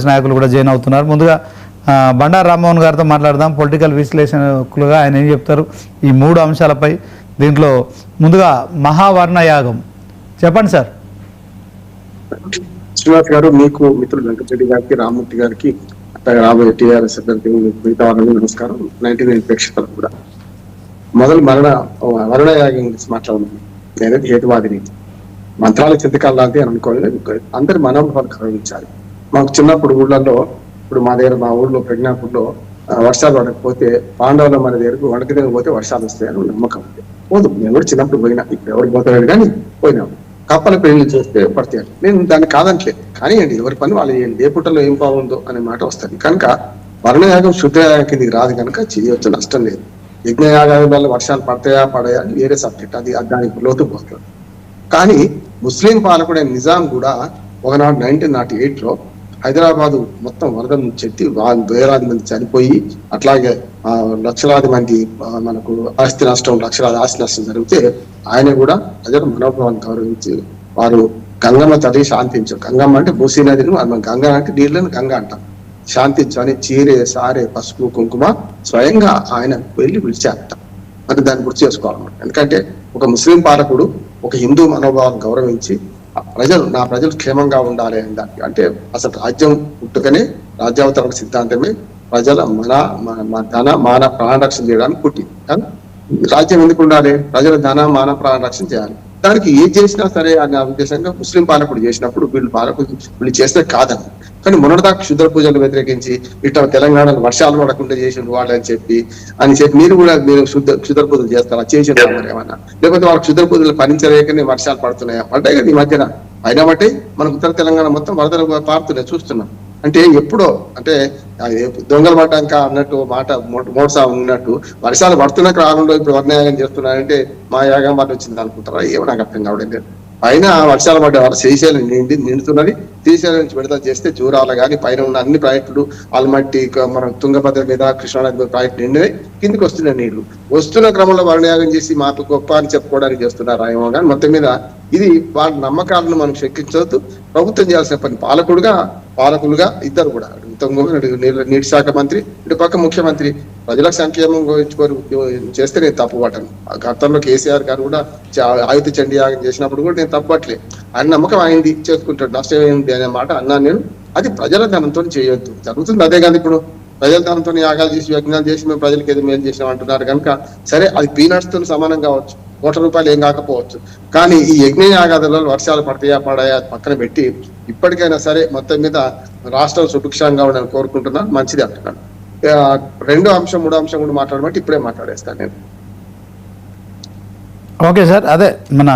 నాయకులు కూడా జాయిన్ అవుతున్నారు. ముందుగా బండారు రామ్మోహన్ గారితో మాట్లాడదాం. పొలిటికల్ విశ్లేషకులుగా ఆయన ఏం చెప్తారు ఈ మూడు అంశాలపై? దీంట్లో ముందుగా మహావర్ణ యాగం చెప్పండి సార్. శ్రీనివాస్ గారు, మీకు మిత్రులు వెంకటరెడ్డి గారికి, రామ్మూర్తి గారికి, అట్లాగే రాబోయే టీఆర్ఎస్ మిగతా వాళ్ళకి నమస్కారం. 99 ప్రేక్షకులకు కూడా. మొదలు వర్ణ యాగం గురించి మాట్లాడుతున్నాను. నేనైతే హేతువాదిని, మంత్రాల చింతకాలు లాంటి అని అనుకోలేదు. అందరి మనోభావాలు గౌరవించాలి. మాకు చిన్నప్పుడు ఊళ్ళల్లో, ఇప్పుడు మా ఊళ్ళో ప్రజ్ఞాపూర్లో వర్షాలు పడకపోతే పాండవుల మన దగ్గరకు వడక దగ్గర పోతే వర్షాలు వస్తాయని నమ్మకం ఉంది. పోదు, నేను కూడా చిన్నప్పుడు పోయినా, ఇప్పుడు ఎవరు పోతాడు కానీ పోయినాము. కప్పల పెళ్లి చేస్తే పడతాయి. నేను దాన్ని కాదంటలేదు, కానీ ఎవరి పని వాళ్ళు ఏ పుట్టలో ఏం బాగుందో అనే మాట వస్తుంది. కనుక వర్ణయాగం శుద్ధయాగం కిందికి రాదు కనుక చేయవచ్చు, నష్టం లేదు. యజ్ఞయాగాల వల్ల వర్షాలు పడతాయా పడయా వేరే సబ్జెక్ట్, అది దానికి లోతు పోతుంది. కానీ ముస్లిం పాలకుడైన నిజాం కూడా ఒకనాడు 1908లో హైదరాబాదు మొత్తం వరద చెత్తి వేలాది మంది చనిపోయి, అట్లాగే లక్షలాది మంది మనకు ఆస్తి నష్టం, లక్షలాది ఆస్తి నష్టం జరిగితే ఆయన కూడా ప్రజల మనోభావాన్ని గౌరవించి వారు గంగమ్మ తల్లి శాంతించారు. గంగమ్మ అంటే మూసీ నదిని, మనం గంగ అంటే నీళ్ళని గంగ అంటాం. శాంతించు అని చీరే సారే పసుపు కుంకుమ స్వయంగా ఆయన వెళ్ళి పిలిచారట. మరి దాన్ని గుర్తు చేసుకోవాలన్నమాట. ఎందుకంటే ఒక ముస్లిం పాలకుడు ఒక హిందూ మనోభావాన్ని గౌరవించి నా ప్రజలు క్షేమంగా ఉండాలి అని దానికి, అంటే అసలు రాజ్యం పుట్టుకనే రాజ్యావతరణ సిద్ధాంతమే ప్రజల ధన మాన ప్రాణ రక్షణ చేయడానికి పుట్టింది. కానీ రాజ్యం ఎందుకు ఉండాలి? ప్రజల ధన మాన ప్రాణ రక్షణ చేయాలి. దానికి ఏం చేసినా సరే అనే ఉద్దేశంగా ముస్లిం పాలకుడు చేసినప్పుడు వీళ్ళు చేస్తే కాదని. కానీ మొన్నటిదాకా క్షుద్ర పూజలు వ్యతిరేకించి ఇట్లా తెలంగాణలో వర్షాలు పడకుండా చేసిన వాళ్ళు అని చెప్పి మీరు కూడా క్షుద్ర పూజలు చేస్తారా? చేసి ఏమన్నా, లేకపోతే వాళ్ళ క్షుద్ర పూజలు భరించలేకనే వర్షాలు పడుతున్నాయా? పడ్డాయి కదా ఈ మధ్యన. అయినా బట్టి మనకు ఉత్తర తెలంగాణ మొత్తం వరదలు పారుతున్నాయి, చూస్తున్నాం. అంటే ఎప్పుడో, అంటే దొంగలు పడ్డాక అన్నట్టు మాట మోసా ఉన్నట్టు వర్షాలు పడుతున్న కాలంలో ఇప్పుడు వర్ణయాగం చేస్తున్నారంటే మా యాగం వాళ్ళు వచ్చింది అనుకుంటారా? ఏమో నాకు అర్థం కావడం లేదు. పైన వర్షాలు పడ్డ వాళ్ళు శ్రీశైలం నిండుతున్నది. శ్రీశైలం నుంచి విడుదల చేస్తే జూరాల కానీ పైన ఉన్న అన్ని ప్రాజెక్టులు ఆల్మట్టి, మన తుంగభద్ర మీద కృష్ణానది ప్రాజెక్టు నిండినాయి. కిందికి వస్తున్న నీళ్లు వస్తున్న క్రమంలో వర్ణయాగం చేసి మాకు గొప్ప అని చెప్పుకోవడానికి చేస్తున్నారు ఏమో. కానీ మొత్తం మీద ఇది వాళ్ళ నమ్మకాలను మనం శంకించవద్దు. ప్రభుత్వం చేయాల్సిన పని పాలకులుగా ఇద్దరు కూడా, నీటి శాఖ మంత్రి, ఇటు పక్క ముఖ్యమంత్రి ప్రజల సంక్షేమం చేస్తే నేను తప్పు పట్టను. గతంలో కేసీఆర్ గారు కూడా ఆయుధ చండీ యాగం చేసినప్పుడు కూడా నేను తప్పట్లేదు. ఆయన నమ్మకం అయింది, చేసుకుంటాడు, నష్టం ఏంటి అనే మాట అన్నాను నేను. అది ప్రజల ధనంతో చేయొద్దు. జరుగుతుంది అదే కానీ ఇప్పుడు ప్రజల ధనంతో యాగాలు చేసి యజ్ఞాలు చేసి మేము ప్రజలకు ఏదో మేలు చేసినాం అంటున్నారు కనుక సరే, అది పీనట్స్ తో సమానం కావచ్చు, ₹1 ఏం కాకపోవచ్చు. కానీ ఈ యజ్ఞ యాగాదులలో వర్షాలు పడతాయా పక్కన పెట్టి ఇప్పటికైనా సరే మొత్తం మీద రాష్ట్రం సుభిక్షంగా ఉండాలని కోరుకుంటున్నాను. మంచిది అంటున్నాను. 2వ అంశం 3వ అంశం కూడా మాట్లాడమంటే ఇప్పుడే మాట్లాడేస్తాను నేను. ఓకే సార్, అదే మన